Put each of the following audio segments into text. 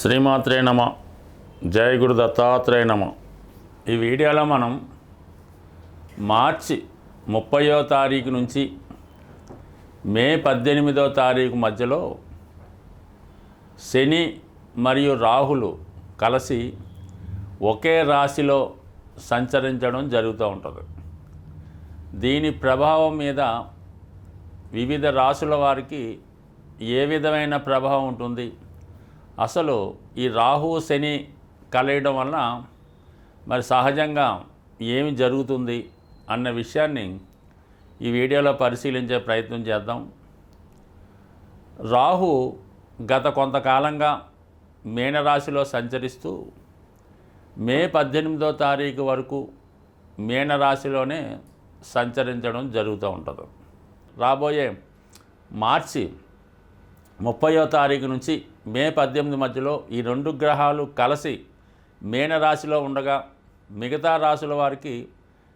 శ్రీమాత్రే నమ. జయ గురు దత్తాత్రేయ నమ. ఈ వీడియోలో మనం మార్చి 30వ తారీఖు నుంచి మే 18వ తారీఖు మధ్యలో శని మరియు రాహులు కలిసి ఒకే రాశిలో సంచరించడం జరుగుతూ ఉంటుంది. దీని ప్రభావం మీద వివిధ రాశుల వారికి ఏ విధమైన ప్రభావం ఉంటుంది, అసలు ఈ రాహు శని కలయడం వలన మరి సహజంగా ఏమి జరుగుతుంది అన్న విషయాన్ని ఈ వీడియోలో పరిశీలించే ప్రయత్నం చేద్దాం. రాహు గత కొంతకాలంగా మీనరాశిలో సంచరిస్తూ మే 18వ తారీఖు వరకు మీనరాశిలోనే సంచరించడం జరుగుతూ ఉంటుంది. రాబోయే మార్చి 30వ తారీఖు నుంచి మే 18 మధ్యలో ఈ రెండు గ్రహాలు కలిసి మీనరాశిలో ఉండగా మిగతా రాశుల వారికి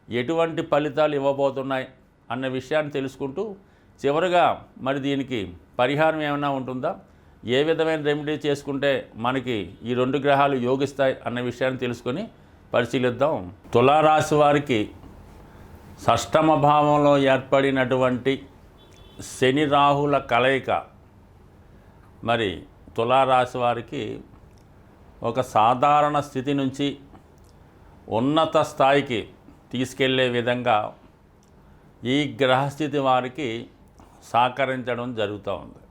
ఎటువంటి ఫలితాలు ఇవ్వబోతున్నాయి అన్న విషయాన్ని తెలుసుకుంటూ చివరిగా మరి దీనికి పరిహారం ఏమైనా ఉంటుందా, ఏ విధమైన రెమెడీ చేసుకుంటే మనకి ఈ రెండు గ్రహాలు యోగిస్తాయి అన్న విషయాన్ని తెలుసుకొని పరిశీలిద్దాం. తులారాశి వారికి షష్టమ భావంలో ఏర్పడినటువంటి శని రాహుల కలయిక మరి తులారాశి వారికి ఒక సాధారణ స్థితి నుంచి ఉన్నత స్థాయికి తీసుకెళ్లే విధంగా ఈ గ్రహస్థితి వారికి సహకరించడం జరుగుతూ ఉంది.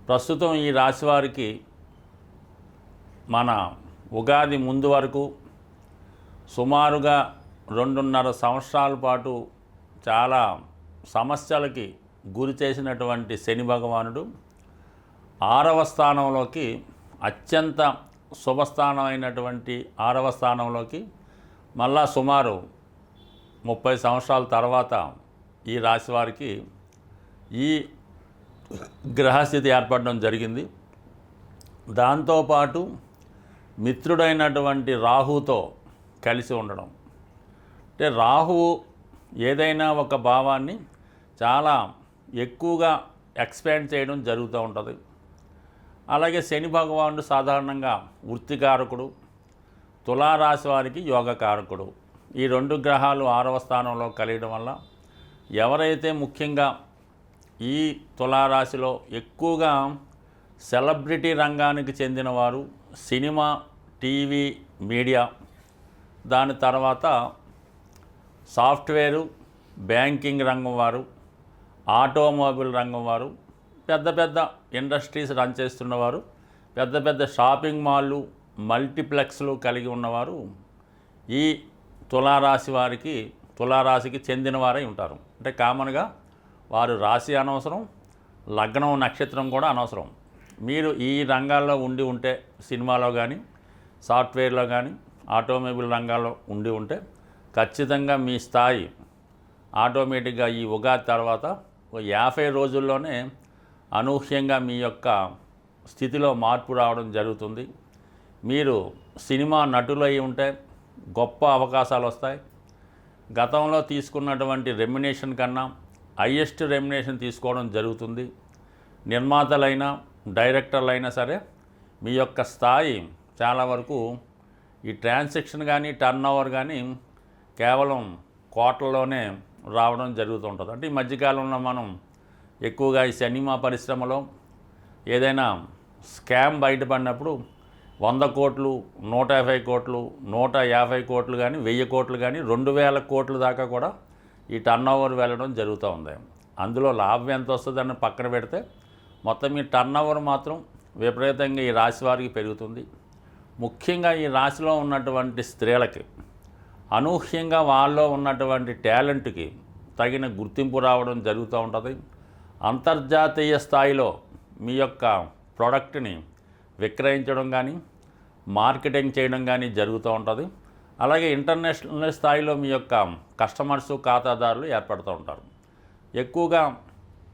ప్రస్తుతం ఈ రాశి వారికి మన ఉగాది ముందు వరకు సుమారుగా 2.5 సంవత్సరాల పాటు చాలా సమస్యలకి గురి చేసినటువంటి శని భగవానుడు 6వ స్థానంలోకి, అత్యంత శుభస్థానమైనటువంటి 6వ స్థానంలోకి మళ్ళా సుమారు 30 సంవత్సరాల తర్వాత ఈ రాశి వారికి ఈ గ్రహస్థితి ఏర్పడడం జరిగింది. దాంతోపాటు మిత్రుడైనటువంటి రాహుతో కలిసి ఉండడం, అంటే రాహువు ఏదైనా ఒక భావాన్ని చాలా ఎక్కువగా ఎక్స్పాండ్ చేయడం జరుగుతూ ఉంటుంది. అలాగే శని భగవానుడు సాధారణంగా వృత్తికారకుడు, తులారాశి వారికి యోగకారకుడు. ఈ రెండు గ్రహాలు 6వ స్థానంలో కలియడం వల్ల ఎవరైతే ముఖ్యంగా ఈ తులారాశిలో ఎక్కువగా సెలబ్రిటీ రంగానికి చెందినవారు, సినిమా, టీవీ, మీడియా, దాని తర్వాత సాఫ్ట్వేరు, బ్యాంకింగ్ రంగం వారు, ఆటోమొబైల్ రంగం వారు, పెద్ద పెద్ద ఇండస్ట్రీస్ రన్ చేస్తున్నవారు, పెద్ద పెద్ద షాపింగ్ మాల్లు, మల్టీప్లెక్స్లు కలిగి ఉన్నవారు ఈ తులారాశికి చెందినవారై ఉంటారు. అంటే కామన్గా వారు రాశి అనవసరం, లగ్నం నక్షత్రం కూడా అనవసరం. మీరు ఈ రంగాల్లో ఉండి ఉంటే, సినిమాలో కానీ, సాఫ్ట్వేర్లో కానీ, ఆటోమొబైల్ రంగాల్లో ఉండి ఉంటే ఖచ్చితంగా మీ స్థాయి ఆటోమేటిక్గా ఈ ఉగాది తర్వాత 50 రోజుల్లోనే అనూహ్యంగా మీ యొక్క స్థితిలో మార్పు రావడం జరుగుతుంది. మీరు సినిమా నటులు అయి ఉంటే గొప్ప అవకాశాలు వస్తాయి. గతంలో తీసుకున్నటువంటి రెమ్యునేషన్ కన్నా హైయెస్ట్ రెమ్యునేషన్ తీసుకోవడం జరుగుతుంది. నిర్మాతలైనా, డైరెక్టర్లైనా సరే మీ యొక్క స్థాయి చాలా వరకు ఈ ట్రాన్సాక్షన్ కానీ, టర్న్ ఓవర్ కానీ కేవలం కోట్లలోనే రావడం జరుగుతుంటుంది. అంటే ఈ మధ్యకాలంలో మనం ఎక్కువగా ఈ సినిమా పరిశ్రమలో ఏదైనా స్కామ్ బయటపడినప్పుడు 100 కోట్లు, 150 కోట్లు, 150 కోట్లు కానీ, 1000 కోట్లు కానీ, 2000 కోట్ల దాకా కూడా ఈ టర్న్ ఓవర్ వెళ్ళడం జరుగుతూ ఉంది. అందులో లాభం ఎంత వస్తుందని పక్కన పెడితే మొత్తం ఈ టర్న్ ఓవర్ మాత్రం విపరీతంగా ఈ రాశి వారికి పెరుగుతుంది. ముఖ్యంగా ఈ రాశిలో ఉన్నటువంటి స్త్రీలకి అనూహ్యంగా వాళ్ళలో ఉన్నటువంటి టాలెంట్కి తగిన గుర్తింపు రావడం జరుగుతూ ఉంటుంది. అంతర్జాతీయ స్థాయిలో మీ యొక్క ప్రోడక్ట్ని విక్రయించడం కానీ, మార్కెటింగ్ చేయడం కానీ జరుగుతూ ఉంటుంది. అలాగే ఇంటర్నేషనల్ స్థాయిలో మీ యొక్క కస్టమర్సు, ఖాతాదారులు ఏర్పడుతూ ఉంటారు. ఎక్కువగా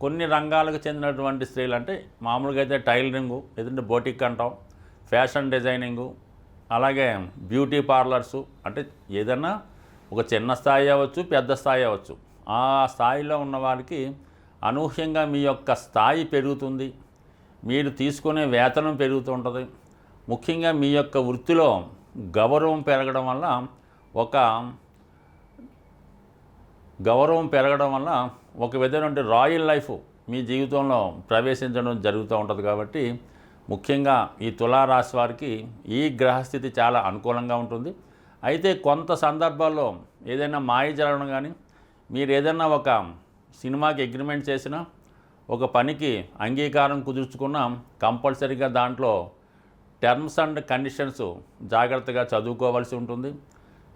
కొన్ని రంగాలకు చెందినటువంటి స్త్రీలు, అంటే మామూలుగా అయితే టైలరింగు, లేదంటే బొటిక్ అంటాం, ఫ్యాషన్ డిజైనింగు, అలాగే బ్యూటీ పార్లర్సు, అంటే ఏదన్నా ఒక చిన్న స్థాయి అవ్వచ్చు, పెద్ద స్థాయి అవ్వచ్చు, ఆ స్థాయిలో ఉన్న వారికి అనూహ్యంగా మీ యొక్క స్థాయి పెరుగుతుంది. మీరు తీసుకునే వేతనం పెరుగుతూ ఉంటుంది. ముఖ్యంగా మీ యొక్క వృత్తిలో గౌరవం పెరగడం వల్ల ఒక విధమైన రాయల్ లైఫ్ మీ జీవితంలో ప్రవేశించడం జరుగుతూ ఉంటుంది. కాబట్టి ముఖ్యంగా ఈ తులారాశి వారికి ఈ గ్రహస్థితి చాలా అనుకూలంగా ఉంటుంది. అయితే కొంత సందర్భాల్లో ఏదైనా మాయ జరగడం కానీ, మీరు ఏదైనా ఒక సినిమాకి అగ్రిమెంట్ చేసినా, ఒక పనికి అంగీకారం కుదుర్చుకున్నా కంపల్సరీగా దాంట్లో టర్మ్స్ అండ్ కండిషన్స్ జాగ్రత్తగా చదువుకోవాల్సి ఉంటుంది.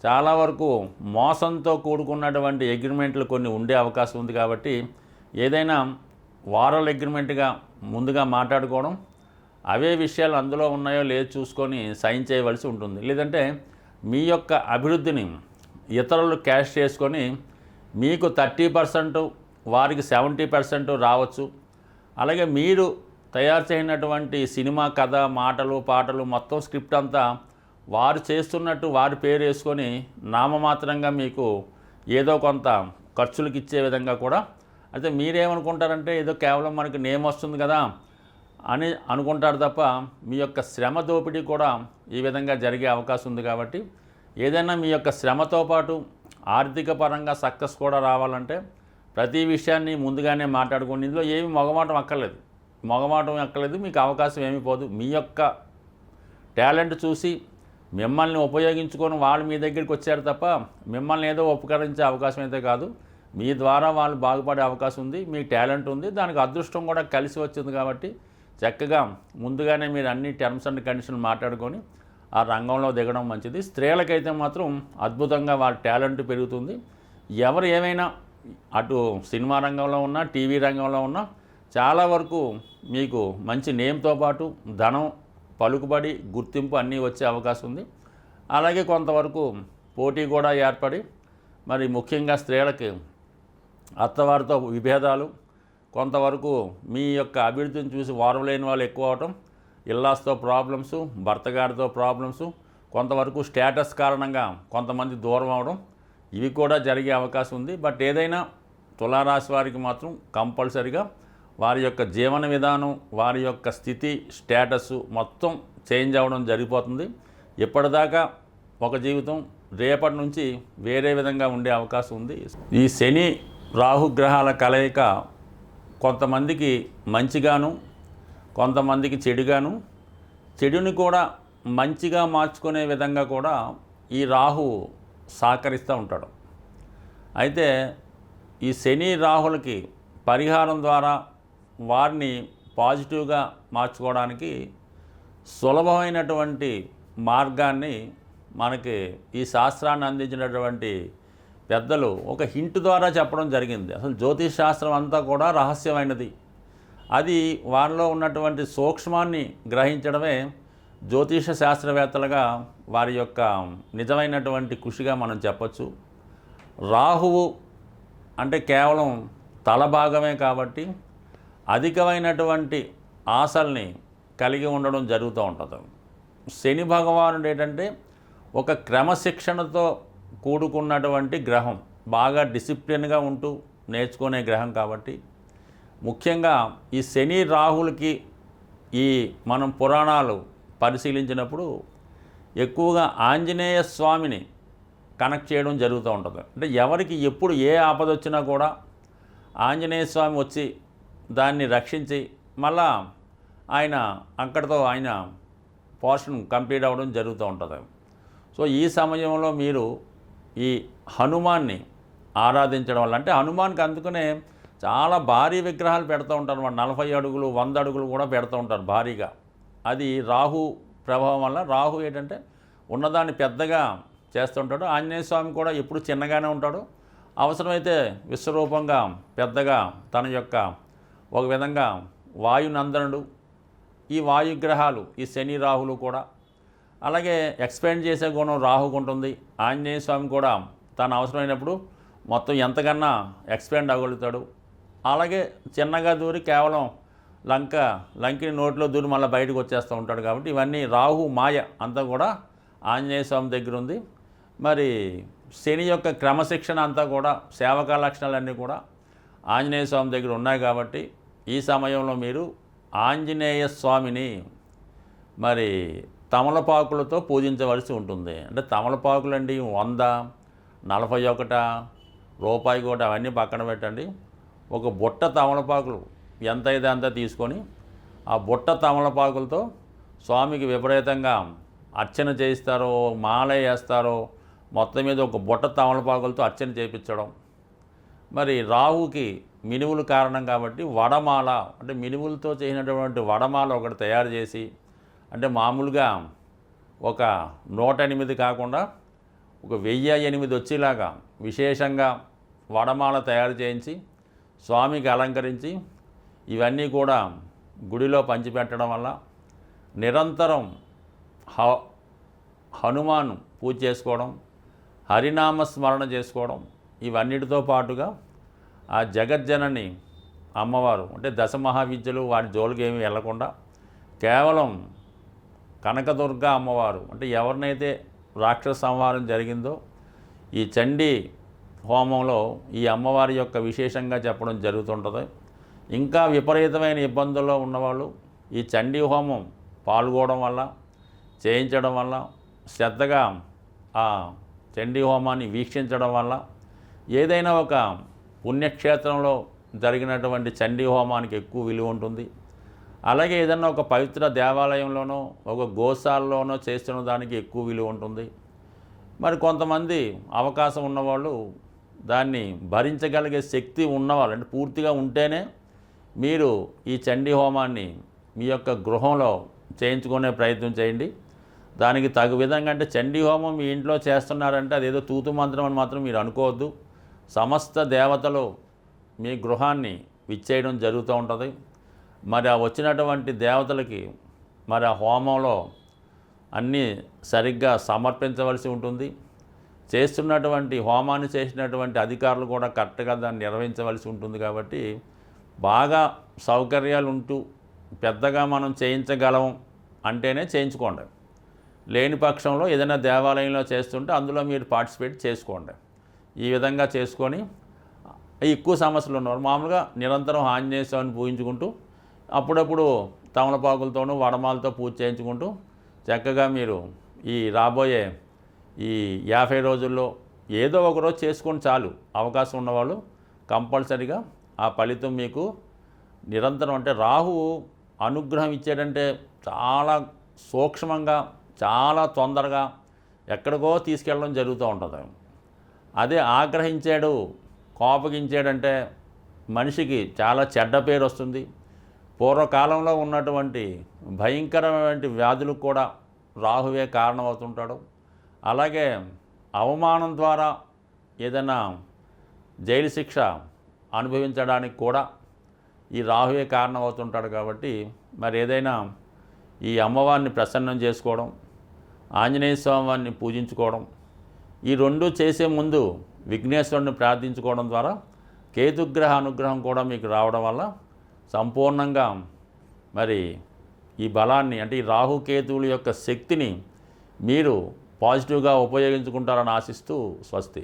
చాలా వరకు మోసంతో కూడుకున్నటువంటి అగ్రిమెంట్లు కొన్ని ఉండే అవకాశం ఉంది. కాబట్టి ఏదైనా వారల్ అగ్రిమెంట్గా ముందుగా మాట్లాడుకోవడం, అవే విషయాలు అందులో ఉన్నాయో లేదో చూసుకొని సైన్ చేయవలసి ఉంటుంది. లేదంటే మీ యొక్క అభివృద్ధిని ఇతరులు క్యాష్ చేసుకొని మీకు 30%, వారికి 70% రావచ్చు. అలాగే మీరు తయారు చేయనటువంటి సినిమా కథ, మాటలు, పాటలు మొత్తం స్క్రిప్ట్ అంతా వారు చేస్తున్నట్టు వారి పేరు వేసుకొని నామమాత్రంగా మీకు ఏదో కొంత ఖర్చులకు ఇచ్చే విధంగా కూడా. అయితే మీరేమనుకుంటారంటే ఏదో కేవలం మనకి నేమ్ వస్తుంది కదా అని అనుకుంటారు తప్ప మీ యొక్క శ్రమ దోపిడీ కూడా ఈ విధంగా జరిగే అవకాశం ఉంది. కాబట్టి ఏదైనా మీ యొక్క శ్రమతో పాటు ఆర్థిక పరంగా సక్సెస్ కూడా రావాలంటే ప్రతి విషయాన్ని ముందుగానే మాట్లాడుకోండి. ఇందులో ఏమి మొగమాటం అక్కర్లేదు, మీకు అవకాశం ఏమీ పోదు. మీ యొక్క టాలెంట్ చూసి మిమ్మల్ని ఉపయోగించుకొని వాళ్ళు మీ దగ్గరికి వచ్చారు తప్ప మిమ్మల్ని ఏదో ఉపకరించే అవకాశం అయితే కాదు. మీ ద్వారా వాళ్ళు బాగుపడే అవకాశం ఉంది. మీ టాలెంట్ ఉంది, దానికి అదృష్టం కూడా కలిసి వచ్చింది. కాబట్టి చక్కగా ముందుగానే మీరు అన్ని టర్మ్స్ అండ్ కండిషన్లు మాట్లాడుకొని ఆ రంగంలో దిగడం మంచిది. స్త్రీలకైతే మాత్రం అద్భుతంగా వాళ్ళ టాలెంట్ పెరుగుతుంది. ఎవరు ఏమైనా అటు సినిమా రంగంలో ఉన్నా, టీవీ రంగంలో ఉన్నా చాలా వరకు మీకు మంచి నేమ్తో పాటు ధనం, పలుకుబడి, గుర్తింపు అన్నీ వచ్చే అవకాశం ఉంది. అలాగే కొంతవరకు పోటీ కూడా ఏర్పడి మరి ముఖ్యంగా స్త్రీలకి అత్తవారితో విభేదాలు, కొంతవరకు మీ యొక్క అభివృద్ధిని చూసి వారలేని వాళ్ళు ఎక్కువ అవటం, ఇల్లాస్తో ప్రాబ్లమ్స్, భర్త గారితో ప్రాబ్లమ్స్, కొంతవరకు స్టేటస్ కారణంగా కొంతమంది దూరం అవడం, ఇవి కూడా జరిగే అవకాశం ఉంది. బట్ ఏదైనా తులారాశి వారికి మాత్రం కంపల్సరిగా వారి యొక్క జీవన విధానం, వారి యొక్క స్థితి, స్టేటస్ మొత్తం చేంజ్ అవ్వడం జరిగిపోతుంది. ఇప్పటిదాకా ఒక జీవితం రేపటి నుంచి వేరే విధంగా ఉండే అవకాశం ఉంది. ఈ శని రాహుగ్రహాల కలయిక కొంతమందికి మంచిగాను, కొంతమందికి చెడుగాను, చెడుని కూడా మంచిగా మార్చుకునే విధంగా కూడా ఈ రాహు సహకరిస్తూ ఉంటాడు. అయితే ఈ శని రాహులకి పరిహారం ద్వారా వారిని పాజిటివ్గా మార్చుకోవడానికి సులభమైనటువంటి మార్గాన్ని మనకి ఈ శాస్త్రాన్ని అందించినటువంటి పెద్దలు ఒక హింట్ ద్వారా చెప్పడం జరిగింది. అసలు జ్యోతిష్ శాస్త్రం అంతా కూడా రహస్యమైనది. అది వారిలో ఉన్నటువంటి సూక్ష్మాన్ని గ్రహించడమే జ్యోతిష శాస్త్రవేత్తలుగా వారి యొక్క నిజమైనటువంటి కృషిగా మనం చెప్పచ్చు. రాహువు అంటే కేవలం తల భాగమే కాబట్టి అధికమైనటువంటి ఆశల్ని కలిగి ఉండడం జరుగుతూ ఉంటుంది. శని భగవానుడు ఏంటంటే ఒక క్రమశిక్షణతో కూడుకున్నటువంటి గ్రహం, బాగా డిసిప్లిన్గా ఉంటూ నేర్చుకునే గ్రహం. కాబట్టి ముఖ్యంగా ఈ శని రాహులకి ఈ మనం పురాణాలు పరిశీలించినప్పుడు ఎక్కువగా ఆంజనేయ స్వామిని కనెక్ట్ చేయడం జరుగుతూ ఉంటుంది. అంటే ఎవరికి ఎప్పుడు ఏ ఆపద వచ్చినా కూడా ఆంజనేయ స్వామి వచ్చి దాన్ని రక్షించి మళ్ళా ఆయన అక్కడితో ఆయన పోర్షన్ కంప్లీట్ అవ్వడం జరుగుతూ ఉంటుంది. సో ఈ సమయంలో మీరు ఈ హనుమాన్ని ఆరాధించడం వల్ల, అంటే హనుమాన్కి అందుకనే చాలా భారీ విగ్రహాలు పెడుతూ ఉంటారు. 40 అడుగులు 100 అడుగులు కూడా పెడుతూ ఉంటారు భారీగా. అది రాహు ప్రభావం వల్ల. రాహు ఏంటంటే ఉన్నదాన్ని పెద్దగా చేస్తుంటాడు. ఆంజనేయ స్వామి కూడా ఎప్పుడు చిన్నగానే ఉంటాడు. అవసరమైతే విశ్వరూపంగా పెద్దగా తన యొక్క ఒక విధంగా వాయునందనుడు. ఈ వాయుగ్రహాలు ఈ శని రాహులు కూడా అలాగే ఎక్స్పాండ్ చేసే గుణం రాహుకు ఉంటుంది. ఆంజనేయ స్వామి కూడా తను అవసరమైనప్పుడు మొత్తం ఎంతకన్నా ఎక్స్పాండ్ అవ్వగలుగుతాడు. అలాగే చిన్నగా దూరి కేవలం లంకిని నోట్లో దూరి మళ్ళీ బయటకు వచ్చేస్తూ ఉంటాడు. కాబట్టి ఇవన్నీ రాహు మాయ అంతా కూడా ఆంజనేయ స్వామి దగ్గర ఉంది. మరి శని యొక్క క్రమశిక్షణ అంతా కూడా సేవకా లక్షణాలన్నీ కూడా ఆంజనేయ స్వామి దగ్గర ఉన్నాయి. కాబట్టి ఈ సమయంలో మీరు ఆంజనేయ స్వామిని మరి తమలపాకులతో పూజించవలసి ఉంటుంది. అంటే తమలపాకులండి 100, 41, రూపాయి కూడా అవన్నీ పక్కన పెట్టండి. ఒక బుట్ట తమలపాకులు ఎంత అయితే అంత తీసుకొని ఆ బుట్ట తమలపాకులతో స్వామికి విపరీతంగా అర్చన చేయిస్తారో, మాల వేస్తారో, మొత్తం మీద ఒక బుట్ట తమలపాకులతో అర్చన చేయించడం. మరి రాహుకి మినువులు కారణం కాబట్టి వడమాల అంటే మినువులతో చేసినటువంటి వడమాల ఒకటి తయారు చేసి, అంటే మామూలుగా ఒక 108 కాకుండా ఒక 1008 వచ్చేలాగా విశేషంగా వడమాల తయారు చేయించి స్వామికి అలంకరించి ఇవన్నీ కూడా గుడిలో పంచిపెట్టడం వల్ల నిరంతరం హనుమాన్ పూజ చేసుకోవడం, హరినామ స్మరణ చేసుకోవడం, ఇవన్నిటితో పాటుగా ఆ జగజ్జనని అమ్మవారు అంటే దశమహావిద్యలు వాటి జోలికి ఏమీ వెళ్లకుండా కేవలం కనకదుర్గ అమ్మవారు అంటే ఎవరినైతే రాక్షస సంహారం జరిగిందో ఈ చండీ హోమంలో ఈ అమ్మవారి యొక్క విశేషంగా చెప్పడం జరుగుతుంటుంది. ఇంకా విపరీతమైన ఇబ్బందుల్లో ఉన్నవాళ్ళు ఈ చండీ హోమం పాల్గొనడం వల్ల, చేయించడం వల్ల, శ్రద్ధగా ఆ చండీ హోమాన్ని వీక్షించడం వల్ల ఏదైనా ఒక పుణ్యక్షేత్రంలో జరిగినటువంటి చండీ హోమానికి ఎక్కువ విలువ ఉంటుంది. అలాగే ఏదైనా ఒక పవిత్ర దేవాలయంలోనో ఒక గోశాలలోనో చేస్తున్న దానికి ఎక్కువ విలువ ఉంటుంది. మరి కొంతమంది అవకాశం ఉన్నవాళ్ళు దాన్ని భరించగలిగే శక్తి ఉన్నవాళ్ళు అంటే పూర్తిగా ఉంటేనే మీరు ఈ చండీ హోమాన్ని మీ యొక్క గృహంలో చేయించుకునే ప్రయత్నం చేయండి. దానికి తగు విధంగా అంటే చండీ హోమం మీ ఇంట్లో చేస్తున్నారంటే అదేదో తూతు మంత్రం అని మాత్రం మీరు అనుకోవద్దు. సమస్త దేవతలు మీ గృహాన్ని విచ్చేయడం జరుగుతూ ఉంటుంది. మరి ఆ వచ్చినటువంటి దేవతలకి మరి ఆ హోమంలో అన్నీ సరిగ్గా సమర్పించవలసి ఉంటుంది. చేస్తున్నటువంటి హోమాన్ని చేసినటువంటి అధికారులు కూడా కరెక్ట్గా దాన్ని నిర్వహించవలసి ఉంటుంది. కాబట్టి బాగా సౌకర్యాలు ఉంటూ పెద్దగా మనం చేయించగలం అంటేనే చేయించుకోండి. లేని పక్షంలో ఏదైనా దేవాలయంలో చేస్తుంటే అందులో మీరు పార్టిసిపేట్ చేసుకోండి. ఈ విధంగా చేసుకొని ఎక్కువ సమస్యలు ఉన్నవారు మామూలుగా నిరంతరం ఆంజనేయ స్వామిని పూజించుకుంటూ అప్పుడప్పుడు తమలపాకులతోనూ వడమాలతో పూజ చేయించుకుంటూ చక్కగా మీరు ఈ రాబోయే ఈ 50 రోజుల్లో ఏదో ఒక రోజు చేసుకొని చాలు. అవకాశం ఉన్నవాళ్ళు కంపల్సరీగా ఆ ఫలితం మీకు నిరంతరం అంటే రాహు అనుగ్రహం ఇచ్చాడంటే చాలా సూక్ష్మంగా చాలా తొందరగా ఎక్కడికో తీసుకెళ్ళడం జరుగుతూ ఉంటుంది. అదే ఆగ్రహించాడు కోపగించాడంటే మనిషికి చాలా చెడ్డ పేరు వస్తుంది. పూర్వకాలంలో ఉన్నటువంటి భయంకరమైన వ్యాధులకు కూడా రాహువే కారణమవుతుంటాడు. అలాగే అవమానం ద్వారా ఏదైనా జైలు శిక్ష అనుభవించడానికి కూడా ఈ రాహువే కారణమవుతుంటాడు. కాబట్టి మరి ఏదైనా ఈ అమ్మవారిని ప్రసన్నం చేసుకోవడం, ఆంజనేయ స్వామిని పూజించుకోవడం, ఈ రెండు చేసే ముందు విఘ్నేశ్వరుని ప్రార్థించుకోవడం ద్వారా కేతుగ్రహ అనుగ్రహం కూడా మీకు రావడం వల్ల సంపూర్ణంగా మరి ఈ బలాన్ని అంటే ఈ రాహుకేతువుల యొక్క శక్తిని మీరు పాజిటివ్గా ఉపయోగించుకుంటారని ఆశిస్తూ స్వస్తి.